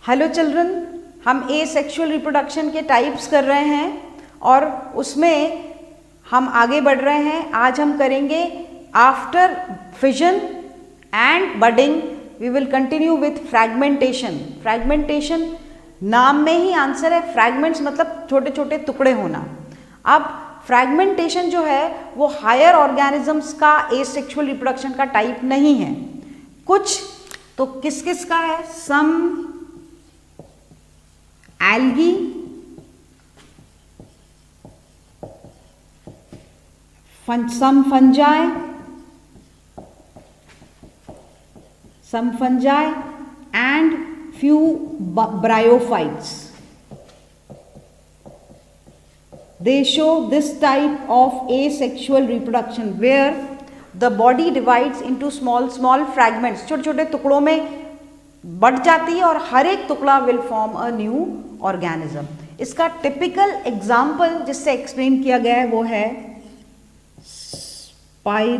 Hello children, हम ए sexual reproduction के types कर रहे हैं और उसमें हम आगे बढ़ रहे हैं। आज हम करेंगे after fission and budding we will continue with fragmentation. Fragmentation नाम में ही आंसर है, फ्रैगमेंट्स मतलब छोटे छोटे टुकड़े होना। अब फ्रैगमेंटेशन जो है वो हायर ऑर्गेनिजम्स का एसेक्सुअल रिप्रोडक्शन का टाइप नहीं है। कुछ तो किस किस का है? सम algae, some fungi and few bryophytes. They show this type of asexual reproduction where the body divides into small fragments. छोटे छोटे टुकड़ों में बढ़ जाती है और हर एक टुकड़ा will form a new organism. इसका टिपिकल एग्जाम्पल जिससे एक्सप्लेन किया गया है वो है spirogyra.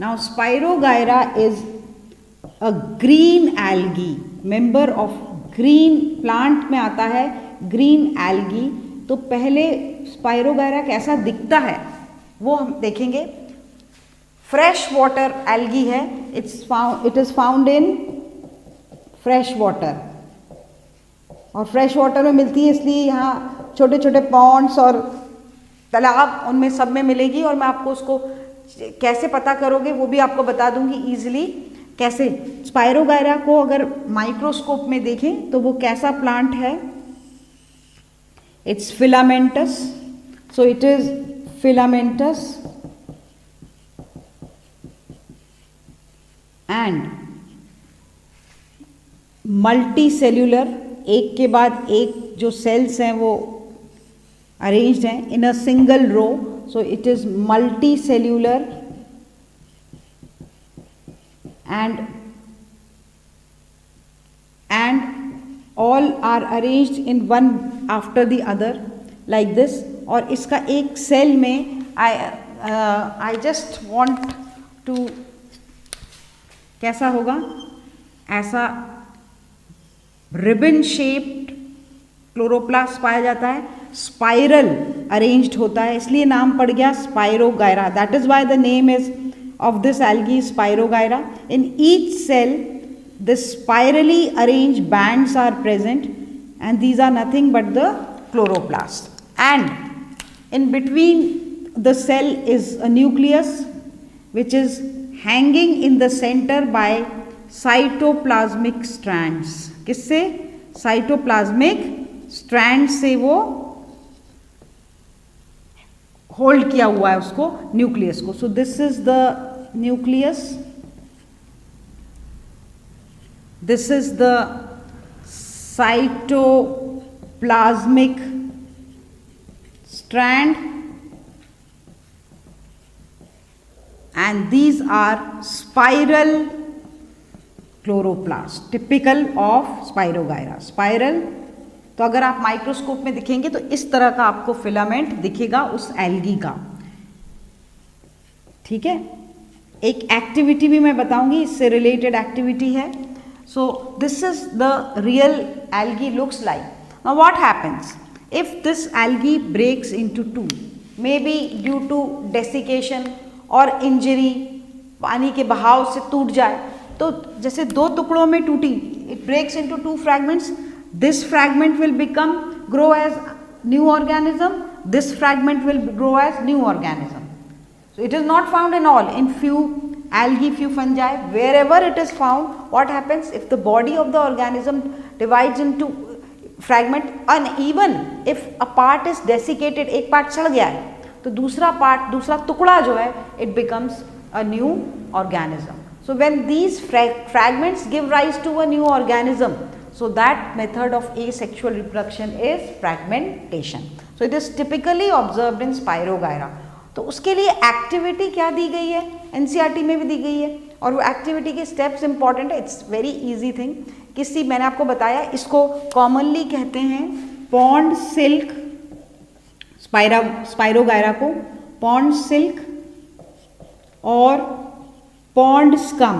Now spirogyra is a green algae, member of green plant में आता है, ग्रीन एल्गी। तो पहले स्पाइरोगायरा कैसा दिखता है वो हम देखेंगे। फ्रेश वाटर एल्गी है, it is found in fresh water और फ्रेश वाटर में मिलती है, इसलिए यहाँ छोटे छोटे पॉन्ड्स और तालाब उनमें सब में मिलेगी। और मैं आपको उसको कैसे पता करोगे वो भी आपको बता दूंगी ईजिली। कैसे स्पाइरोगायरा को अगर माइक्रोस्कोप में देखें तो वो कैसा प्लांट है? It's filamentous, so it is filamentous and multi cellular, एक के बाद एक जो सेल्स हैं वो अरेंज्ड हैं in a single row, so it is multi cellular and all are arranged in one after the other like this. और इसका एक सेल में आई जस्ट वांट टू, कैसा होगा? ऐसा रिबन शेप्ड क्लोरोप्लास्ट पाया जाता है, स्पाइरल अरेंज्ड होता है, इसलिए नाम पड़ गया Spirogyra. That is why the name is of this algae Spirogyra. In each cell the spirally arranged bands are present and these are nothing but the chloroplast. And in between the cell is a nucleus which is hanging in the center by cytoplasmic strands. किससे? cytoplasmic strands से वो hold किया हुआ है उसको, nucleus को। so this is the nucleus, this is the cytoplasmic strand and these are spiral chloroplast typical of Spirogyra. Spiral, तो अगर आप माइक्रोस्कोप में दिखेंगे तो इस तरह का आपको फिलामेंट दिखेगा उस एल्गी का। ठीक है, एक एक्टिविटी भी मैं बताऊंगी, इससे रिलेटेड एक्टिविटी है। So this is the real algae looks like. Now what happens if this algae breaks into two, may be due to desiccation और इंजरी, पानी के बहाव से टूट जाए। तो जैसे दो टुकड़ों में टूटी, it breaks into two fragments, this fragment will become grow as new organism, this fragment will grow as new organism. So it is not found in all, in few algae, few fungi, wherever it is found, what happens if the body of the organism divides into fragment, and even if a part is desiccated, एक part सड़ गया है तो दूसरा part, दूसरा टुकड़ा जो है, it becomes a new organism. So when these fragments give rise to a new organism, so that method of asexual reproduction is fragmentation. So it is typically observed in Spirogyra. तो उसके लिए activity क्या दी गई है? NCERT में भी दी गई है और वो एक्टिविटी के स्टेप्स इंपॉर्टेंट है। It's very easy thing. किसी, मैंने आपको बताया, इसको कॉमनली कहते हैं पॉन्ड सिल्क, स्पाइरोगायरा को पॉन्ड सिल्क और पॉन्ड स्कम।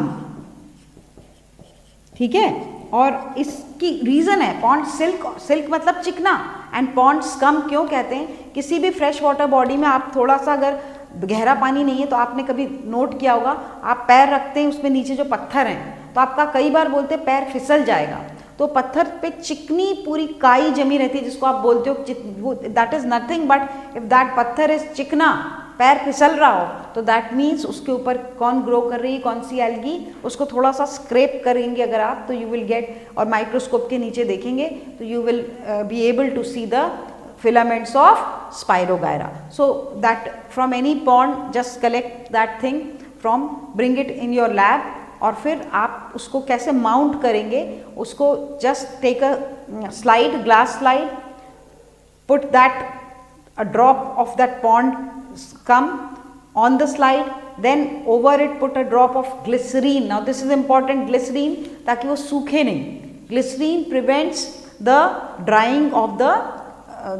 ठीक है। और इसकी रीज़न है पॉन्ड सिल्क, सिल्क मतलब चिकना, एंड पॉन्ड्स कम क्यों कहते हैं, किसी भी फ्रेश वाटर बॉडी में आप थोड़ा सा अगर गहरा पानी नहीं है तो आपने कभी नोट किया होगा, आप पैर रखते हैं उसमें नीचे जो पत्थर हैं तो आपका कई बार बोलते हैं पैर फिसल जाएगा, तो पत्थर पे चिकनी पूरी काई जमी रहती है जिसको आप बोलते हो, that is nothing but if that पत्थर इज चिकना, पैर फिसल रहा हो तो दैट मीन्स उसके ऊपर कौन ग्रो कर रही है, कौन सी एल्गी, उसको थोड़ा सा स्क्रैप करेंगे अगर आप तो यू विल गेट, और माइक्रोस्कोप के नीचे देखेंगे तो you will be able to see the filaments of Spirogyra. So that from any pond just collect that thing from, bring it in your lab, और फिर आप उसको कैसे माउंट करेंगे, उसको just take a slide, glass slide, put that a drop of that pond come on the slide, then over it put a drop of glycerine. Now this is important, glycerine, ताकि वो सूखे नहीं, glycerine prevents the drying of the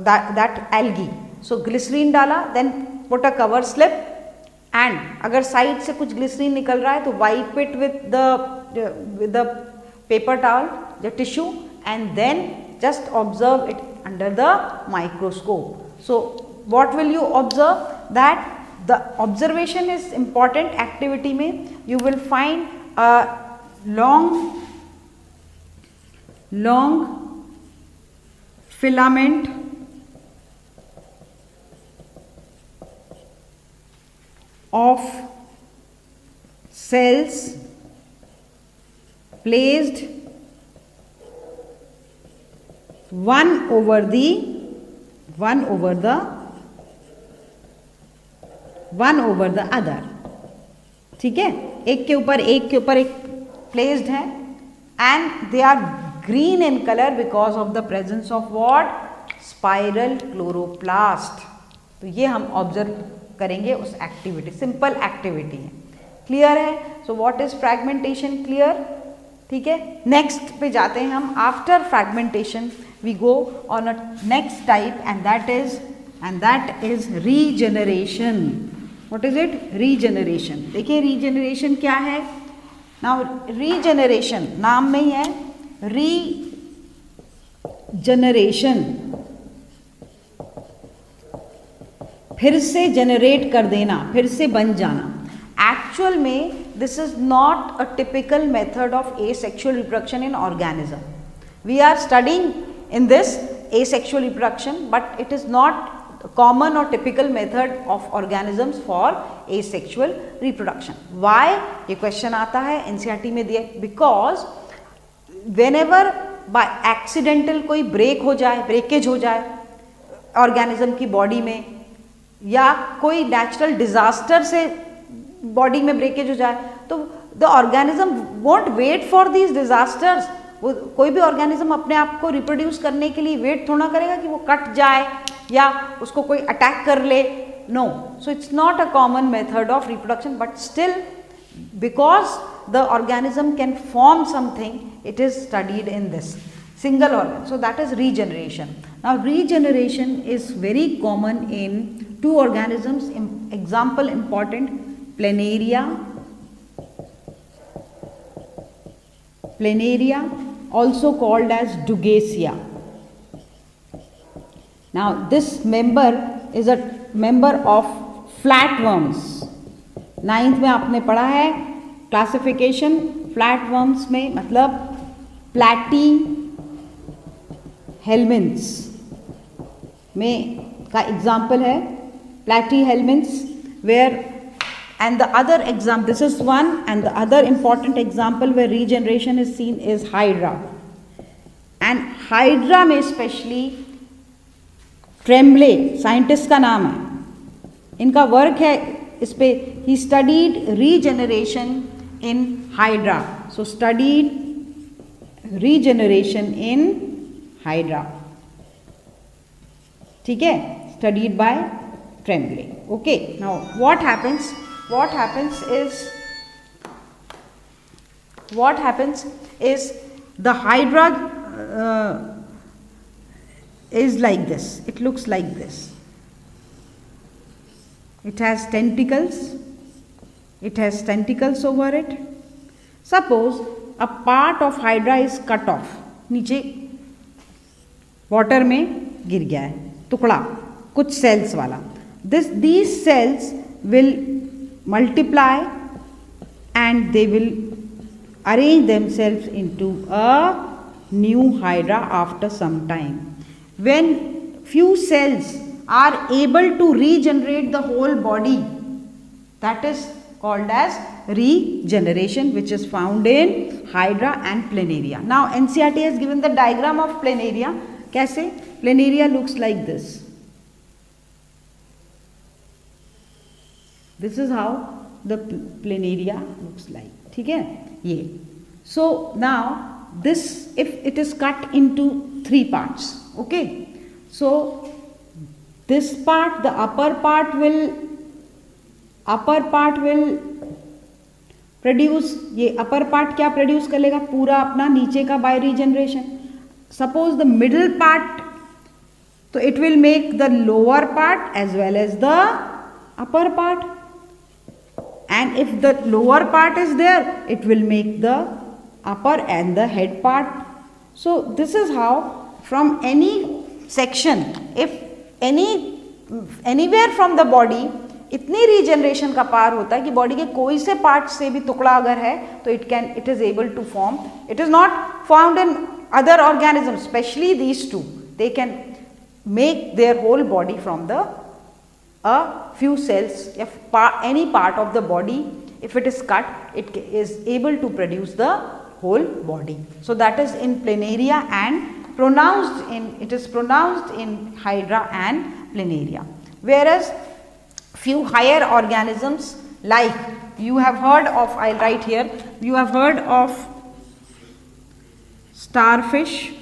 that algae. So glycerine डाला, then put a cover slip, and अगर side से कुछ glycerine निकल रहा है तो wipe it with the paper towel, the tissue, and then just observe it under the microscope. So what will you observe? That the observation is important activity में you will find a long filament of cells placed one over the other, ठीक है, एक के ऊपर एक placed है, and they are green in color because of the presence of what? Spiral chloroplast. तो ये हम ऑब्जर्व करेंगे उस एक्टिविटी, सिंपल एक्टिविटी है, क्लियर है। So what is fragmentation, clear, ठीक है। नेक्स्ट पे जाते हैं हम, after fragmentation we go on a next type and that is regeneration. What is it? Regeneration. देखिए रीजेनरेशन क्या है। नाउ रीजेनरेशन नाम में ही है, रीजेनरेशन फिर से जनरेट कर देना, फिर से बन जाना। एक्चुअल में this is not a typical method of asexual reproduction in organism. We are studing in this asexual reproduction, but it is not common और typical method of organisms for asexual reproduction. Why? ये question आता है NCERT में दिया, because whenever by accidental कोई breakage हो जाए organism की बॉडी में, या कोई नेचुरल डिजास्टर से बॉडी में ब्रेकेज हो जाए, तो the organism won't wait for these disasters. वो कोई भी ऑर्गेनिज्म अपने आप को रिप्रोड्यूस करने के लिए वेट थोड़ा करेगा कि वो कट जाए या उसको कोई अटैक कर ले, no. So it's not a common method of reproduction, but still because the organism can form something, it is studied in this single organ. So that is regeneration. Now regeneration is very common in two organisms. Example important, planaria, also called as Dugacia. Now this member is a member of flatworms. 9th में आपने पढ़ा है classification flatworms में, मतलब platy helminths में का example है, Platyhelminthes, where and the other example, this is one, and the other important example where regeneration is seen is Hydra. And Hydra में स्पेशली ट्रेम्बले साइंटिस्ट का नाम है, इनका वर्क है इस पे, he studied regeneration in Hydra. So studied regeneration in Hydra, ठीक है, studied by Trembley. Okay, now what happens is the hydra is like this, it looks like this, it has tentacles over it. Suppose a part of hydra is cut off, नीचे water में गिर गया है टुकड़ा कुछ sales वाला. These cells will multiply and they will arrange themselves into a new hydra after some time. When few cells are able to regenerate the whole body, that is called as regeneration, which is found in hydra and planaria. Now NCERT has given the diagram of planaria. कैसे? Planaria looks like this. This is how the planaria looks like. ठीक है ये. So now this, if it is cut into 3 parts, okay. So this part, the upper part will produce, ये upper part क्या produce कर लेगा? पूरा अपना नीचे का by regeneration. Suppose the middle part, so it will make the lower part as well as the upper part. And if the lower part is there, it will make the upper and the head part. So this is how from any section, if anywhere from the body, इतनी regeneration का पार होता है कि body के कोई से part से भी टुकड़ा अगर है तो it is able to form. It is not found in other organism, specially these two. They can make their whole body from the a few cells, if any part of the body, if it is cut, it is able to produce the whole body. So that is in planaria and it is pronounced in hydra and planaria. Whereas few higher organisms, like you have heard of, I'll write here, you have heard of starfish,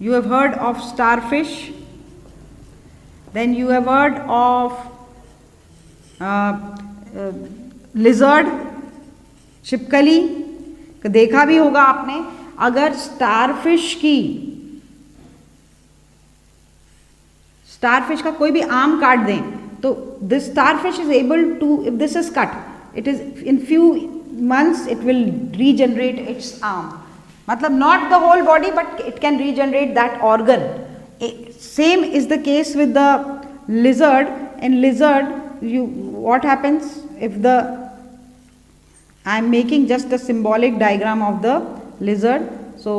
you have heard of starfish, then you have heard of lizard, छिपकली, देखा भी होगा आपने. अगर starfish का कोई भी arm काट दें तो this starfish is able to, if this is cut, it is in few months it will regenerate its arm. मतलब not the whole body but it can regenerate that organ. Same is the case with the lizard. In lizard, what happens if I am making just a symbolic diagram of the lizard. So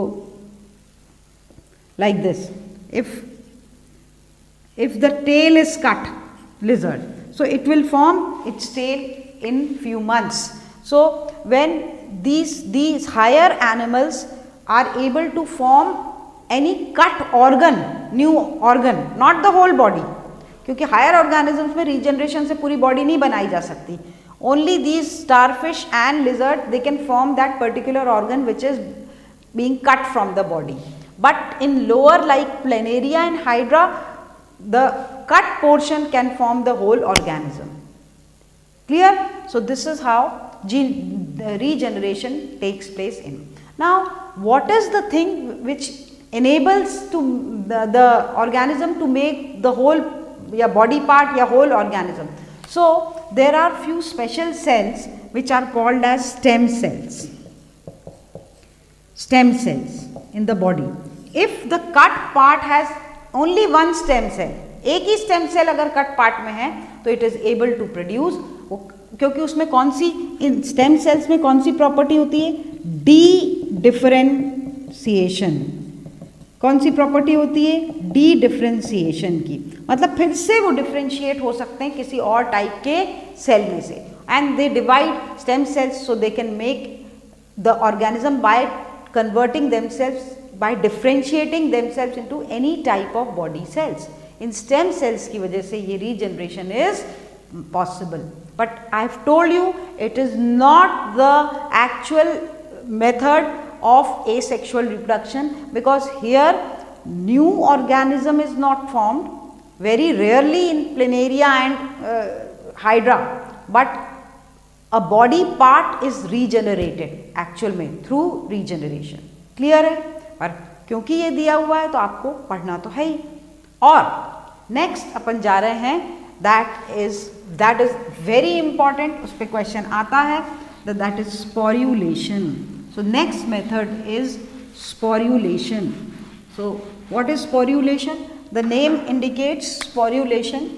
like this, if the tail is cut, lizard, so it will form its tail in few months. So when these higher animals are able to form any cut organ, new organ, not the whole body, क्योंकि higher organisms में regeneration से पूरी body नहीं बनाई जा सकती. Only these starfish and lizard they can form that particular organ which is being cut from the body. But in lower like planaria and hydra, the cut portion can form the whole organism. Clear? So this is how regeneration takes place in. Now what is the thing which enables to the organism to make the whole body part या whole organism? So there are few special cells which are called as stem cells. Stem cells in the body. If the cut part has only one stem cell, एक ही stem cell अगर cut part में है तो it is able to produce, क्योंकि उसमें कौन सी, इन stem sales में कौन सी प्रॉपर्टी होती है? D differentiation. कौन सी प्रॉपर्टी होती है? डी डिफरेंशिएशन की. मतलब फिर से वो डिफरेंशिएट हो सकते हैं किसी और टाइप के सेल में से. And they divide stem cells so they can make the organism by converting themselves, by differentiating themselves into any type of body cells. In stem cells की वजह से ये regeneration is possible. But I have told you it is not the actual method of asexual reproduction, because here new organism is not formed, very rarely in planaria and hydra, but a body part is regenerated actual में through regeneration. Clear है? पर क्योंकि ये दिया हुआ है तो आपको पढ़ना तो है ही. और नेक्स्ट अपन जा रहे हैं, that is very important, उस पर क्वेश्चन आता है. that is sporulation. So next method is sporulation. So what is sporulation? The name indicates sporulation.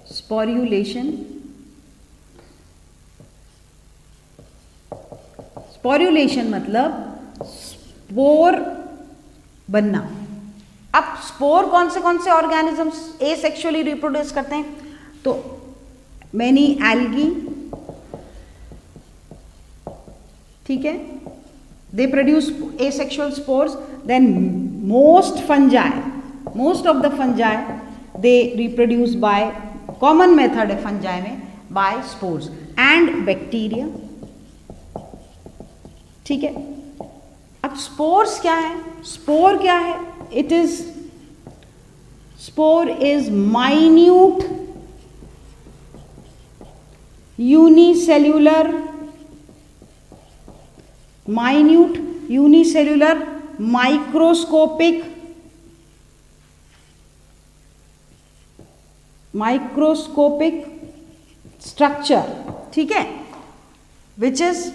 Sporulation. Sporulation मतलब स्पोर बनना. अब स्पोर कौन से ऑर्गेनिजम्स एसेक्सुअली रिप्रोड्यूस करते हैं? तो मैनी एल्गी, ठीक है, they produce asexual spores. Then most of the fungi they reproduce by common method है फंजाई में बाय स्पोर्स एंड बैक्टीरिया. ठीक है. अब स्पोर्स क्या है? स्पोर क्या है? It is spore is minute unicellular microscopic structure. ठीक है. Which is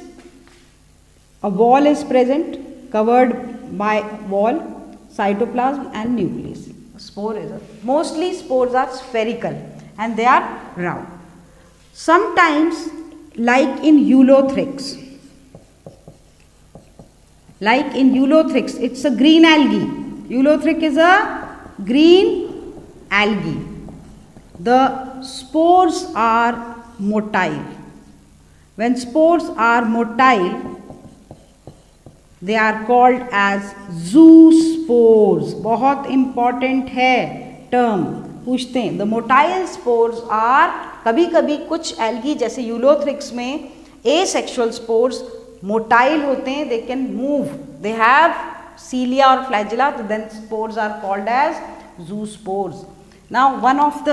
a wall is present covered by wall, cytoplasm and nucleus. Spore is mostly spores are spherical and they are round. Sometimes like in Eulothrix, it's a green algae. Eulothrix is a green algae. The spores are motile. When spores are motile, they are called as zoospores. बहुत important है term, पूछते हैं. The motile spores are, कभी कभी कुछ algae जैसे Ulothrix में asexual spores motile होते हैं. They can move, they have cilia और फ्लैजिला, तो then spores are called as zoospores. Now one of the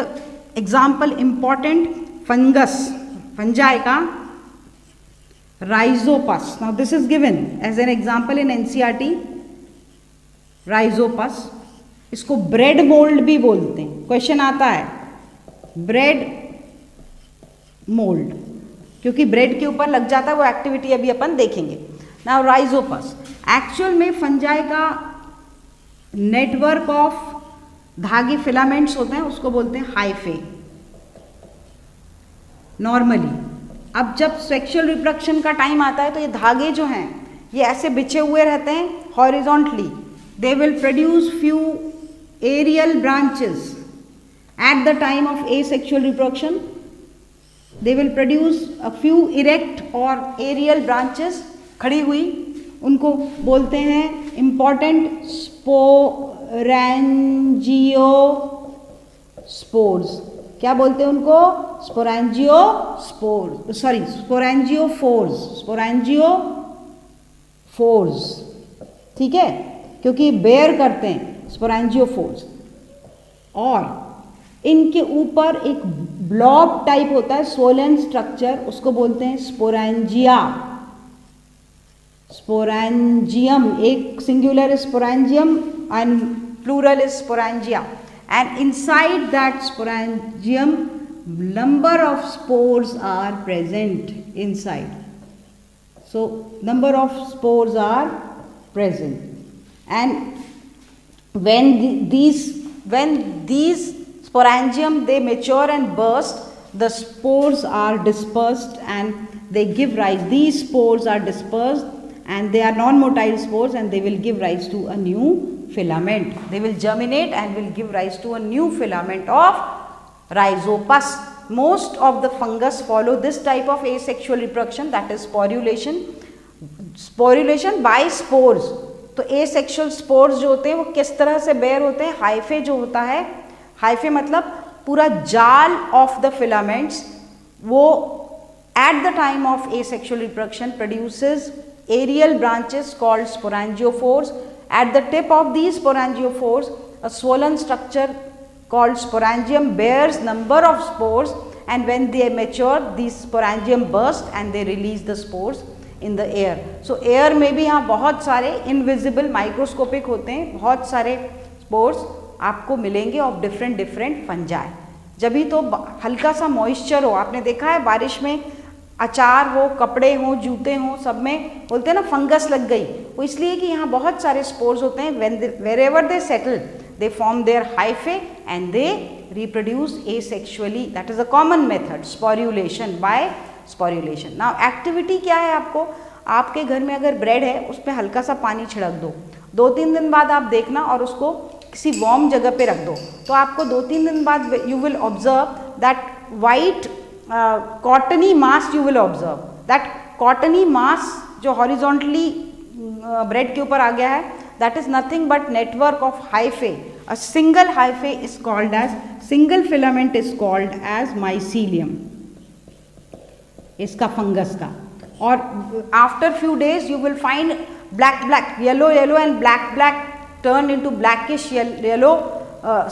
example important fungi का Rhizopus. Now this is given as an example in NCERT. Rhizopus. इसको bread mould भी बोलते हैं. Question आता है bread mould, क्योंकि ब्रेड के ऊपर लग जाता है. वो एक्टिविटी अभी अपन देखेंगे. नाउ राइजोपस एक्चुअल में फंजाई का नेटवर्क ऑफ धागे फिलामेंट्स होते हैं, उसको बोलते हैं हाइफे नॉर्मली. अब जब सेक्सुअल रिप्रोडक्शन का टाइम आता है तो ये धागे जो हैं ये ऐसे बिछे हुए रहते हैं horizontally. They will produce few aerial branches at the time of asexual reproduction. They will produce a few erect और एरियल ब्रांचेस खड़ी हुई. उनको बोलते हैं इंपॉर्टेंट स्पोरेंजियोस्पोर्स. क्या बोलते हैं उनको? स्पोरेंजियोफोर्स. ठीक है, क्योंकि बेयर करते हैं स्पोरेंजियोफोर्स. और इनके ऊपर एक ब्लॉब टाइप होता है स्वोलन स्ट्रक्चर, उसको बोलते हैं स्पोरेंजियम. एक singular sporangium and plural is sporangia. And inside that sporangium, number of spores are present inside. So number of spores are present, and when these sporangium they mature and burst, the spores are dispersed and they give rise. These spores are dispersed and they are non-motile spores, and they will give rise to a new filament. They will germinate and will give rise to a new filament of rhizopus. Most of the fungus follow this type of asexual reproduction, that is sporulation by spores. तो asexual spores जो होते हैं वो किस तरह से bear होते हैं? हाइफे जो होता है, हाइफे मतलब पूरा जाल ऑफ द फिलामेंट्स, वो at the time of asexual reproduction produces aerial branches called sporangiophores. At the tip of these sporangiophores, a swollen structure called sporangium bears number of spores, and when they mature, these sporangium burst and they release the spores in the air. So air में भी यहाँ बहुत सारे invisible microscopic होते हैं, बहुत सारे spores आपको मिलेंगे of different fungi. जब भी तो हल्का सा मॉइस्चर हो, आपने देखा है बारिश में अचार हो, कपड़े हो, जूते हो, सब में बोलते हैं ना फंगस लग गई, वो इसलिए कि यहाँ बहुत सारे स्पोर्स होते हैं. wherever they settle they form their hyphae and they reproduce asexually. That is a common method, sporulation, by sporulation. Now activity क्या है आपको, आपके घर में अगर ब्रेड है उस पर हल्का सा पानी छिड़क दो, 2-3 दिन बाद आप देखना और उसको किसी वार्म जगह पे रख दो, तो आपको 2-3 दिन बाद you will observe that white cottony mass, you will observe that cottony mass जो हॉरिजॉन्टली ब्रेड के ऊपर आ गया है, that is nothing but network of hyphae. A single hyphae is called as, single filament is called as mycelium, इसका fungus का. और after few days you will find black, yellow and black turn into blackish yellow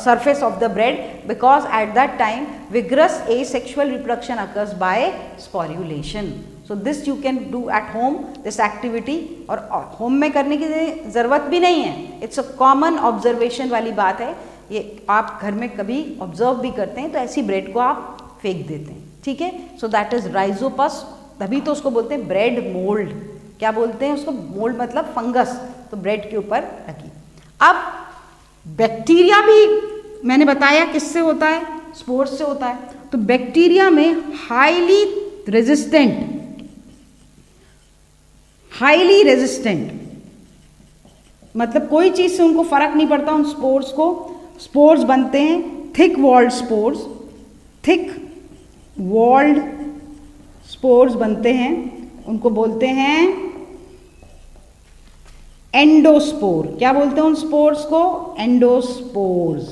surface of the bread, because at that time vigorous asexual reproduction occurs by sporulation. So this you can do at home, this activity. और home में करने की ज़रूरत भी नहीं है, it's a common observation वाली बात है, ये आप घर में कभी ऑब्जर्व भी करते हैं तो ऐसी ब्रेड को आप फेंक देते हैं, ठीक है. सो दैट इज राइजोपस, तभी तो उसको बोलते हैं ब्रेड मोल्ड. क्या बोलते हैं उसको, मोल्ड मतलब फंगस, तो ब्रेड के ऊपर रखी. अब बैक्टीरिया भी मैंने बताया किससे होता है, स्पोर्स से होता है. तो बैक्टीरिया में हाईली रेजिस्टेंट मतलब कोई चीज से उनको फर्क नहीं पड़ता उन स्पोर्स को. स्पोर्स बनते हैं थिक वॉल्ड स्पोर्स बनते हैं, उनको बोलते हैं एंडोस्पोर. क्या बोलते हैं उन स्पोर्स को, एंडोस्पोर्स.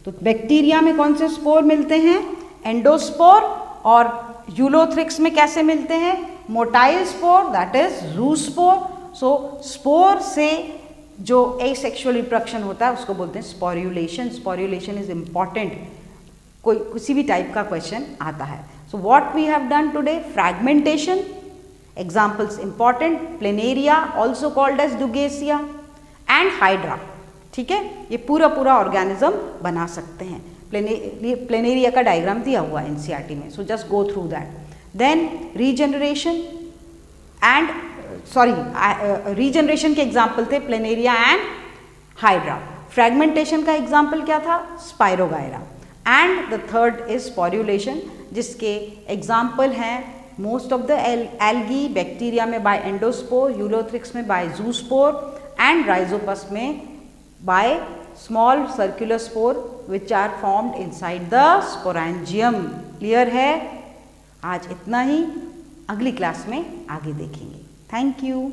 तो बैक्टीरिया में कौन से स्पोर मिलते हैं, एंडोस्पोर. और यूलोथ्रिक्स में कैसे मिलते हैं, motile spore, that is zoospore. So spore से जो एसेक्सुअल रिप्रोडक्शन होता है उसको बोलते हैं स्पोर्युलेशन. स्पोर्युलेशन इज इंपॉर्टेंट, कोई किसी भी टाइप का क्वेश्चन आता है. So what we have done today, fragmentation. Examples important, planaria also called as Dugesia and Hydra. ठीक है, ये पूरा ऑर्गेनिज्म बना सकते हैं. प्लेनेरिया का डायग्राम दिया हुआ है एनसीईआरटी में, so just go through that. Then regeneration regeneration के एग्जाम्पल थे प्लेनेरिया एंड हाइड्रा. फ्रैगमेंटेशन का एग्जाम्पल क्या था, spirogyra. And the third is sporulation, जिसके एग्जाम्पल हैं most of the algae. Bacteria में बाय एंडोस्पोर, यूलोथ्रिक्स में बाय जूस्पोर एंड राइजोपस में by small circular spore which are formed inside the sporangium. Clear है, आज इतना ही, अगली क्लास में आगे देखेंगे. Thank you.